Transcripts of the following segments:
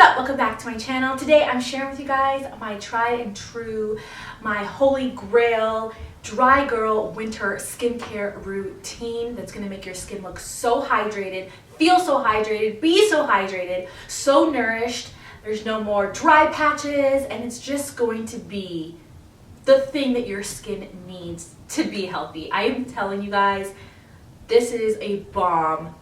up? Welcome back to my channel. Today I'm sharing with you guys my tried and true, my holy grail dry girl winter skincare routine that's going to make your skin look so hydrated, feel so hydrated, be so hydrated, so nourished. There's no more dry patches, and it's just going to be the thing that your skin needs to be healthy. I am telling you guys, this is a bomb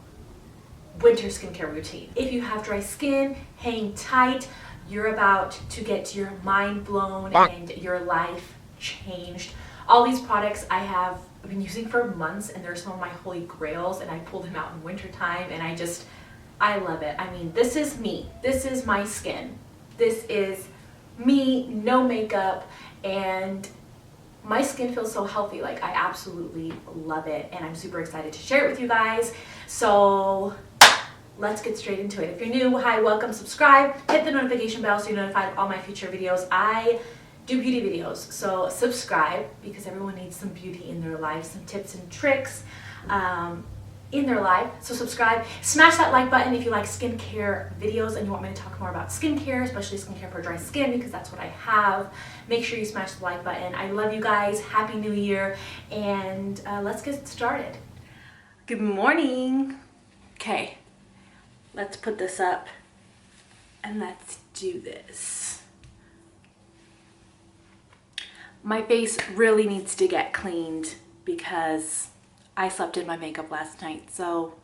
winter skincare routine. If you have dry skin, hang tight. You're about to get your mind blown and your life changed. All these products I have been using for months, and they're some of my holy grails, and I pull them out in winter time, and I love it. I mean, this is me. This is my skin. This is me, no makeup, and my skin feels so healthy. Like, I absolutely love it, and I'm super excited to share it with you guys. So let's get straight into it. If you're new, hi, welcome, subscribe, hit the notification bell so you're notified of all my future videos. I do beauty videos, so subscribe because everyone needs some beauty in their life, some tips and tricks in their life. So subscribe, smash that like button if you like skincare videos and you want me to talk more about skincare, especially skincare for dry skin, because that's what I have. Make sure you smash the like button. I love you guys. Happy New Year, and let's get started. Good morning. Okay. Let's put this up and let's do this. My face really needs to get cleaned because I slept in my makeup last night. So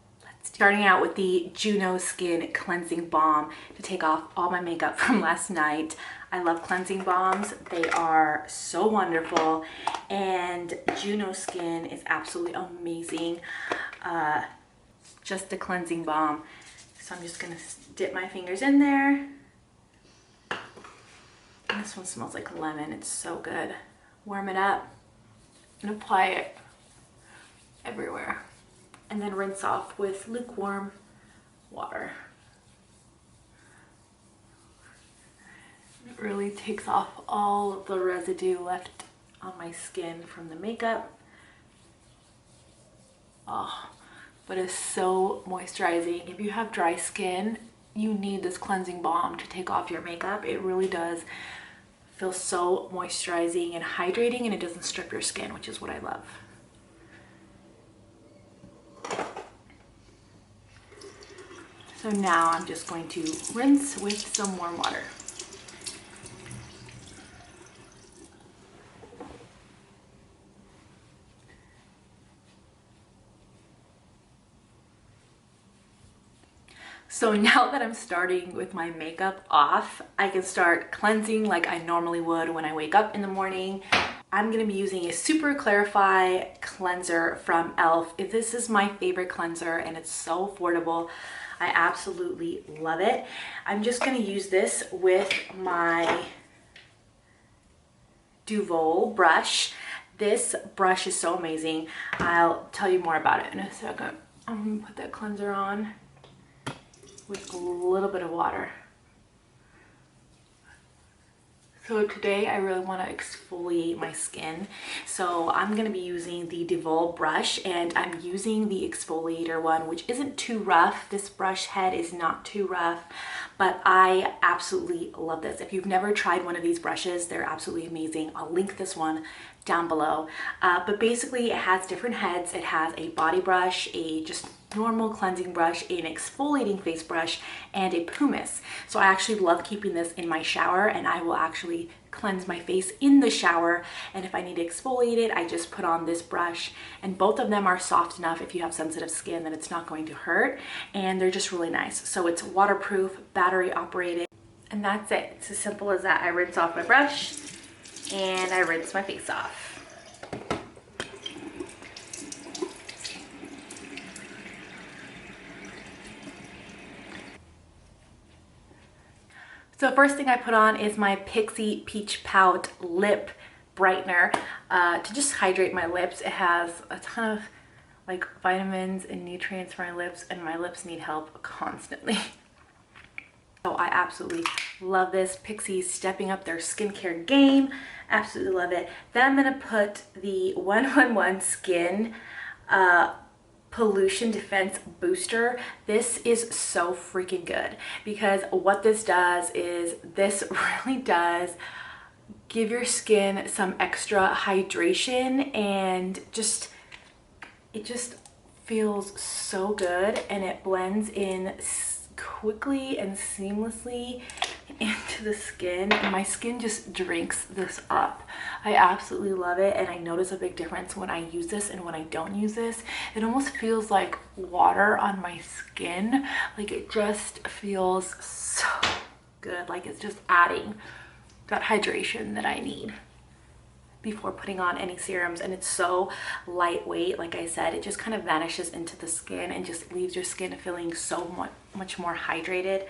starting out with the JUNOSKIN cleansing balm to take off all my makeup from last night. I love cleansing balms. They are so wonderful, and JUNOSKIN is absolutely amazing. Just a cleansing balm. So I'm just gonna dip my fingers in there. And this one smells like lemon. It's so good. Warm it up and apply it everywhere. And then rinse off with lukewarm water. It really takes off all of the residue left on my skin from the makeup. Oh. But it's so moisturizing. If you have dry skin, you need this cleansing balm to take off your makeup. It really does feel so moisturizing and hydrating, and it doesn't strip your skin, which is what I love. So now I'm just going to rinse with some warm water. So now that I'm starting with my makeup off, I can start cleansing like I normally would when I wake up in the morning. I'm going to be using a Super Clarify cleanser from e.l.f. This is my favorite cleanser, and it's so affordable. I absolutely love it. I'm just going to use this with my Duvolle brush. This brush is so amazing. I'll tell you more about it in a second. I'm going to put that cleanser on with a little bit of water. So today I really want to exfoliate my skin. So I'm going to be using the Duvolle brush, and I'm using the exfoliator one, which isn't too rough. This brush head is not too rough, but I absolutely love this. If you've never tried one of these brushes, they're absolutely amazing. I'll link this one down below. But basically it has different heads. It has a body brush, a just normal cleansing brush, an exfoliating face brush, and a pumice. So I actually love keeping this in my shower, and I will actually cleanse my face in the shower. And if I need to exfoliate it, I just put on this brush, and both of them are soft enough if you have sensitive skin that it's not going to hurt, and they're just really nice. So it's waterproof, battery operated, and that's it. It's as simple as that. I rinse off my brush and I rinse my face off. So first thing I put on is my PIXI Peach Pout Lip Brightener to just hydrate my lips. It has a ton of like vitamins and nutrients for my lips, and my lips need help constantly. So I absolutely love this. PIXI's stepping up their skincare game. Absolutely love it. Then I'm going to put the 111 Skin pollution defense booster. This is so freaking good because what this does is this really does give your skin some extra hydration, and it just feels so good, and it blends in quickly and seamlessly into the skin, and my skin just drinks this up. I absolutely love it, and I notice a big difference when I use this and when I don't use this. It almost feels like water on my skin. Like, it just feels so good. Like, it's just adding that hydration that I need before putting on any serums, and it's so lightweight. Like I said, it just kind of vanishes into the skin and just leaves your skin feeling so much more hydrated.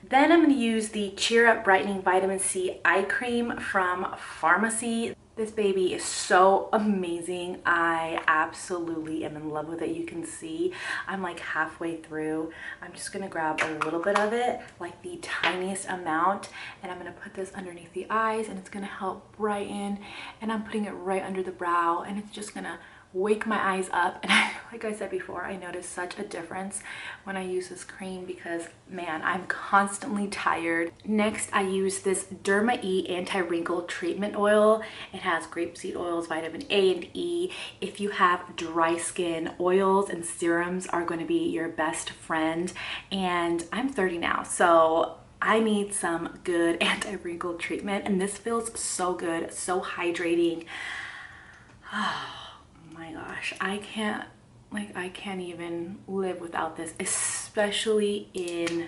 Then I'm going to use the Cheer Up Brightening Vitamin C Eye Cream from FARMACY. This baby is so amazing. I absolutely am in love with it. You can see I'm like halfway through. I'm just going to grab a little bit of it, like the tiniest amount, and I'm going to put this underneath the eyes, and it's going to help brighten, and I'm putting it right under the brow, and it's just going to wake my eyes up. And like I said before, I notice such a difference when I use this cream because, man, I'm constantly tired. Next, I use this DERMA E anti-wrinkle treatment oil. It has grapeseed oils, vitamin A and E. If you have dry skin, oils and serums are going to be your best friend. And I'm 30 now, so I need some good anti-wrinkle treatment, and this feels so good, so hydrating. My gosh, I can't even live without this, especially in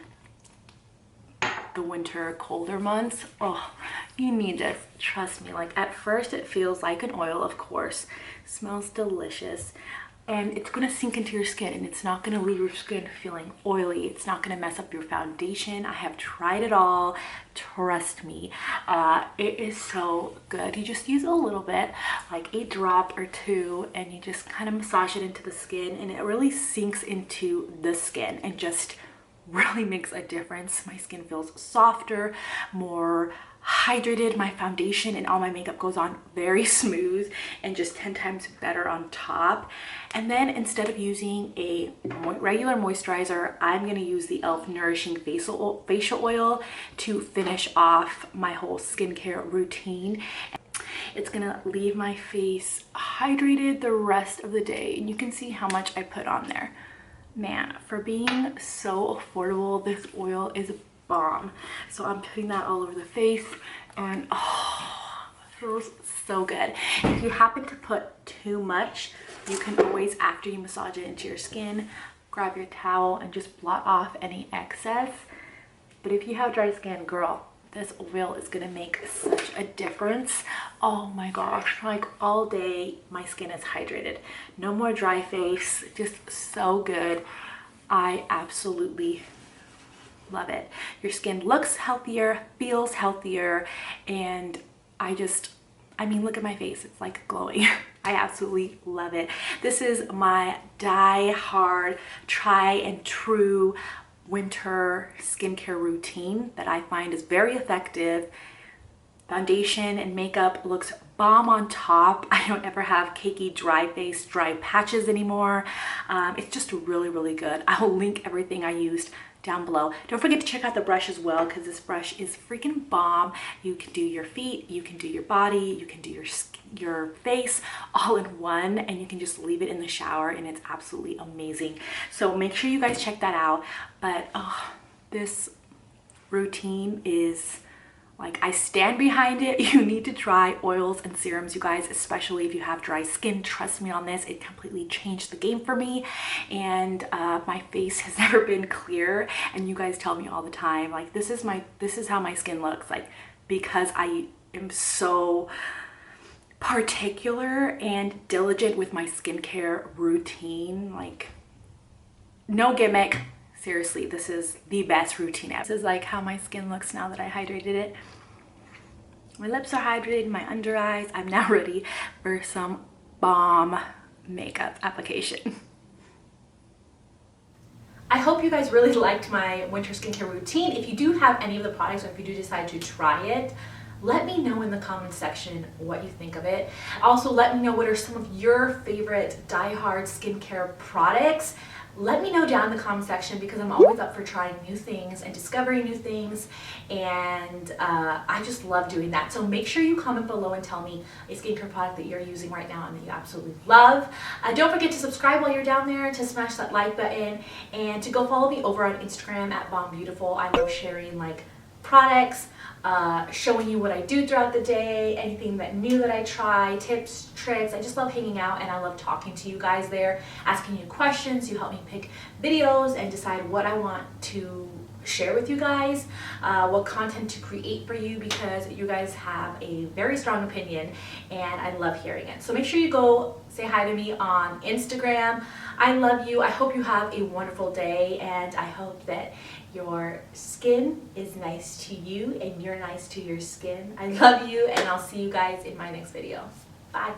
the winter, colder months. Oh, you need this, trust me. Like, at first it feels like an oil, of course, smells delicious, and it's gonna sink into your skin, and it's not gonna leave your skin feeling oily. It's not gonna mess up your foundation. I have tried it all, trust me. It is so good. You just use a little bit, like a drop or two, and you just kind of massage it into the skin, and it really sinks into the skin and just really makes a difference. My skin feels softer, more hydrated. My foundation and all my makeup goes on very smooth and just 10 times better on top. And then instead of using a regular moisturizer, I'm going to use the e.l.f. Nourishing facial oil to finish off my whole skincare routine. It's gonna leave my face hydrated the rest of the day, and you can see how much I put on there. Man, for being so affordable, this oil is bomb. So I'm putting that all over the face, and oh, it feels so good. If you happen to put too much, you can always, after you massage it into your skin, grab your towel and just blot off any excess. But if you have dry skin, girl, this oil is gonna make such a difference. Oh my gosh, like all day my skin is hydrated. No more dry face, just so good. I absolutely love it. Your skin looks healthier, feels healthier, and I mean, look at my face, it's like glowing. I absolutely love it. This is my die-hard, try and true winter skincare routine that I find is very effective. Foundation and makeup looks bomb on top. I don't ever have cakey dry face, dry patches anymore. It's just really, really good. I'll link everything I used down below. Don't forget to check out the brush as well, because this brush is freaking bomb. You can do your feet, you can do your body, you can do your face all in one, and you can just leave it in the shower, and it's absolutely amazing. So make sure you guys check that out. But oh, this routine is like, I stand behind it. You need to try oils and serums, you guys, especially if you have dry skin. Trust me on this, it completely changed the game for me. And my face has never been clear, and you guys tell me all the time, like, this is how my skin looks, like, because I am so particular and diligent with my skincare routine. Like, no gimmick. Seriously, this is the best routine ever. This is like how my skin looks now that I hydrated it. My lips are hydrated, my under eyes. I'm now ready for some bomb makeup application. I hope you guys really liked my winter skincare routine. If you do have any of the products, or if you do decide to try it, Let me know in the comment section what you think of it. Also, let me know what are some of your favorite die-hard skincare products. Let me know down in the comment section because I'm always up for trying new things and discovering new things, and I just love doing that. So make sure you comment below and tell me a skincare product that you're using right now and that you absolutely love. Don't forget to subscribe while you're down there, to smash that like button, and to go follow me over on Instagram at Bondbeautyful. I love sharing like products, showing you what I do throughout the day, anything that new that I try, tips, tricks. I just love hanging out, and I love talking to you guys there, asking you questions. You help me pick videos and decide what I want to share with you guys, what content to create for you, because you guys have a very strong opinion and I love hearing it. So make sure you go say hi to me on Instagram. I love you. I hope you have a wonderful day, and I hope that your skin is nice to you and you're nice to your skin. I love you, and I'll see you guys in my next video. Bye.